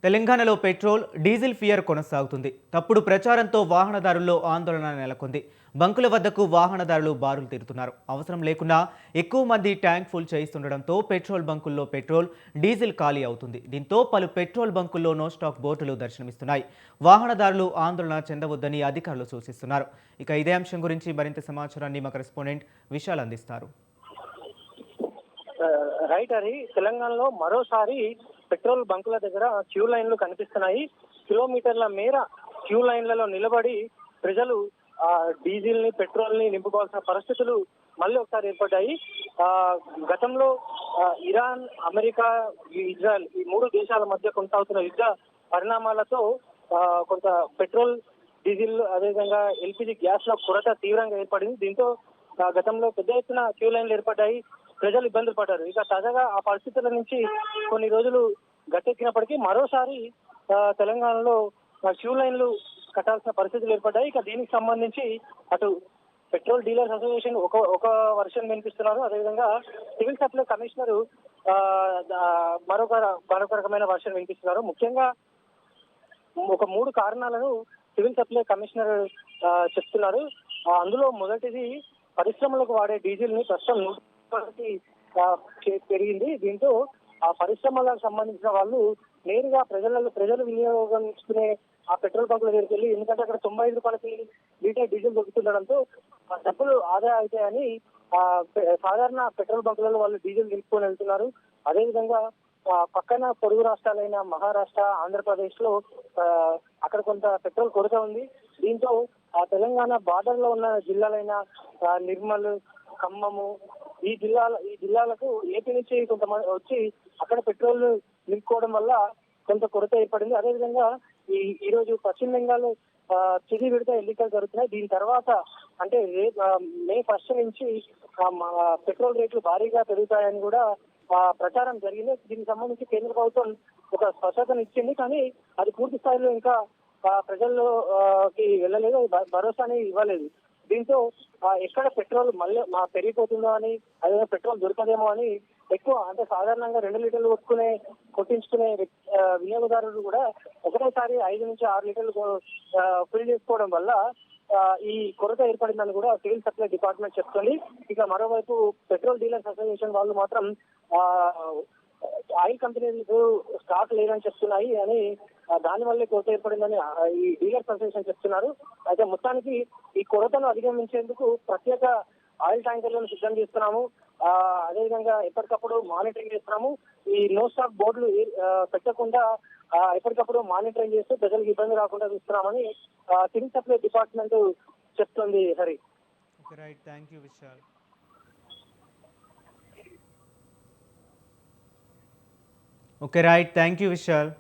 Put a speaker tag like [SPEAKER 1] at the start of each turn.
[SPEAKER 1] తెలంగాణలో petrol, diesel fear కొనసాగుతుంది. తప్పుడు ప్రచారంతో వాహనదారుల్లో ఆందోళన నెలకొంది. బంకుల వద్దకు వాహనదారులు బారులు తీరుతున్నారు. అవసరం లేకున్నా ఎక్కువ మంది ట్యాంక్ ఫుల్ చేయిస్తుండటంతో పెట్రోల్ బంకుల్లో పెట్రోల్, డీజిల్ ఖాళీ అవుతుంది. దీంతో పలు పెట్రోల్ బంకుల్లో నో స్టాక్ బోర్డులు దర్శనమిస్తున్నాయి. వాహనదారులు ఆందోళన చెందవద్దని అధికారులు సూచిస్తున్నారు. ఇక ఇదే అంశం గురించి మరింత సమాచారాన్ని మా కరెస్పాండెంట్ విశాల్ అందిస్తారు.
[SPEAKER 2] రైట్ హరి, తెలంగాణలో మరోసారి పెట్రోల్ బంకుల దగ్గర క్యూ లైన్లు కనిపిస్తున్నాయి. కిలోమీటర్ల మేర క్యూ లైన్లలో నిలబడి ప్రజలు డీజిల్ ని, పెట్రోల్ ని నింపుకోవాల్సిన పరిస్థితులు మళ్ళీ ఒకసారి ఏర్పడ్డాయి. గతంలో ఇరాన్, అమెరికా, ఇజ్రాయెల్ ఈ మూడు దేశాల మధ్య కొనసాగుతున్న యుద్ధ పరిణామాలతో కొంత పెట్రోల్, డీజిల్ అదేవిధంగా ఎల్పిజి గ్యాస్ ల కొరత తీవ్రంగా ఏర్పడింది. దీంతో గతంలో పెద్ద ఎత్తున క్యూ లైన్లు ఏర్పడ్డాయి. ప్రజలు ఇబ్బందులు పడ్డారు. ఇక తాజాగా ఆ పరిస్థితుల నుంచి కొన్ని రోజులు గట్టెక్కినప్పటికీ మరోసారి తెలంగాణలో క్యూ లైన్లు కట్టాల్సిన పరిస్థితులు ఏర్పడ్డాయి. ఇక దీనికి సంబంధించి అటు పెట్రోల్ డీలర్స్ అసోసియేషన్ ఒక వర్షన్ వినిపిస్తున్నారు. అదేవిధంగా సివిల్ సప్లై కమిషనర్ మరొక రకమైన వర్షన్ వినిపిస్తున్నారు. ముఖ్యంగా ఒక మూడు కారణాలను సివిల్ సప్లై కమిషనర్ చెప్తున్నారు. అందులో మొదటిది పరిశ్రమలకు వాడే డీజిల్ ని ప్రస్తుతం పెరిగింది. దీంతో ఆ పరిశ్రమలకు సంబంధించిన వాళ్ళు నేరుగా ప్రజలు వినియోగించుకునే ఆ పెట్రోల్ బంకుల దగ్గరికి వెళ్ళి, ఎందుకంటే అక్కడ 95 రూపాయలకి లీటర్ డీజిల్ దొరుకుతుండడంతో డబ్బులు ఆదా అవుతాయని సాధారణ పెట్రోల్ బంకులలో వాళ్ళు డీజిల్ నింపుకొని వెళ్తున్నారు. అదేవిధంగా పక్కన పొరుగు రాష్ట్రాలైన మహారాష్ట్ర, ఆంధ్రప్రదేశ్ లో అక్కడ కొంత పెట్రోల్ కొరత ఉంది. దీంతో ఆ తెలంగాణ బార్డర్ లో ఉన్న జిల్లాలైన నిర్మల్, ఖమ్మము ఈ జిల్లాలకు ఏపీ నుంచి కొంతమంది వచ్చి అక్కడ పెట్రోల్ నింపుకోవడం వల్ల కొంత కొరత ఏర్పడింది. అదేవిధంగా ఈ రోజు పశ్చిమ బెంగాల్ తుది విడత ఎన్నికలు జరుగుతున్నాయి. దీని తర్వాత అంటే మే 1 నుంచి పెట్రోల్ రేట్లు భారీగా పెరుగుతాయని కూడా ప్రచారం జరిగింది. దీనికి సంబంధించి కేంద్ర ప్రభుత్వం ఒక స్పష్టతను ఇచ్చింది. కానీ అది పూర్తి స్థాయిలో ఇంకా ప్రజల్లోకి వెళ్ళలేదు, భరోసాని ఇవ్వలేదు. దీంతో ఎక్కడ పెట్రోల్ మళ్ళీ పెరిగిపోతుందో అని, అదే పెట్రోల్ దొరకదేమో అని ఎక్కువ అంటే సాధారణంగా 2 లీటర్లు కొట్టించుకునే వినియోగదారులు కూడా ఒకటేసారి 5 నుంచి 6 లీటర్లు ఫిల్ చేసుకోవడం వల్ల ఈ కొరత ఏర్పడిందని కూడా సివిల్ సప్లై డిపార్ట్మెంట్ చెప్తుంది. ఇక మరోవైపు పెట్రోల్ డీలర్స్ అసోసియేషన్ వాళ్ళు మాత్రం ఆయిల్ కంపెనీలకు స్టాక్ లేదని చెప్తున్నాయి అని, దానివల్లే కొరత ఏర్పడిందని ఈ డీలర్స్ అసోసియేషన్ చెప్తున్నారు. అయితే మొత్తానికి ఈ కొరతను అధిగమించేందుకు ప్రత్యేక ఆయిల్ ట్యాంకర్లను సిద్ధం చేస్తున్నాము. అదేవిధంగా ఎప్పటికప్పుడు మానిటరింగ్ చేస్తున్నాము. ఈ నో స్టాక్ బోర్డులు పెట్టకుండా ఎప్పటికప్పుడు మానిటరింగ్ చేస్తూ ప్రజలకు ఇబ్బంది రాకుండా చూస్తున్నామని సివిల్ సప్లై డిపార్ట్మెంట్ చెప్తుంది. Hari.
[SPEAKER 1] Okay right, thank you Vishal.